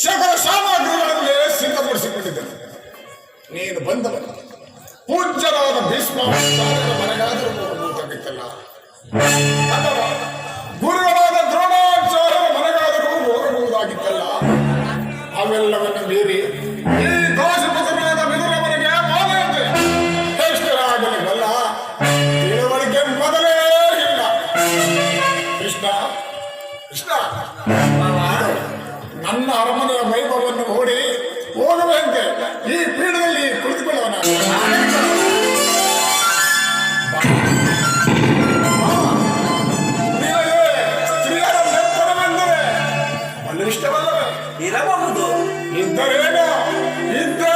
ಸಕಲ ಸಾಮಗ್ರಿಗಳನ್ನೇ ಸಿದ್ಧಪಡಿಸಿಕೊಂಡಿದ್ದೇನೆ. ನೀನು ಬಂದವ ಪೂಜ್ಯರಾದ ಭೀಷ್ಮಾಚಾರ್ಯರ ಮನೆಗಾದರೂ ಹೋಗಬಹುದಾಗಿತ್ತಲ್ಲ, ಅಥವಾ ಗುರುಗಳಾದ ದ್ರೋಣಾಚಾರ್ಯರ ಮನೆಗಾದರೂ ಹೋಗಬಹುದಾಗಿತ್ತಲ್ಲ. ಅವೆಲ್ಲವನ್ನು ಮೀರಿ ಈ ದೋಷಪುತ್ರನಾದ ಮಿದುರ ಮನೆಗೆ ಹೋದಂತೆ ಎಷ್ಟರಾಗಲಿಲ್ಲ. ತಿಳುವಳಿಕೆ ಮೊದಲೇ ಇಲ್ಲ. ಕೃಷ್ಣ ಕೃಷ್ಣ, ನನ್ನ ಅರಮನೆಯ ವೈಭವವನ್ನು ನೋಡಿ ಹೋಗುವಂತೆ ಈ ಪೀಠದಲ್ಲಿ ಕುಳಿತುಕೊಳ್ಳೋಣ. ಸ್ತ್ರೀಯರ ನಿರ್ಪಣವೆಂದರೆ ಬಲಿಷ್ಠವಲ್ಲವೇ? ಇರಬಹುದು. ಇದ್ದರೇನು ಇದ್ದೇ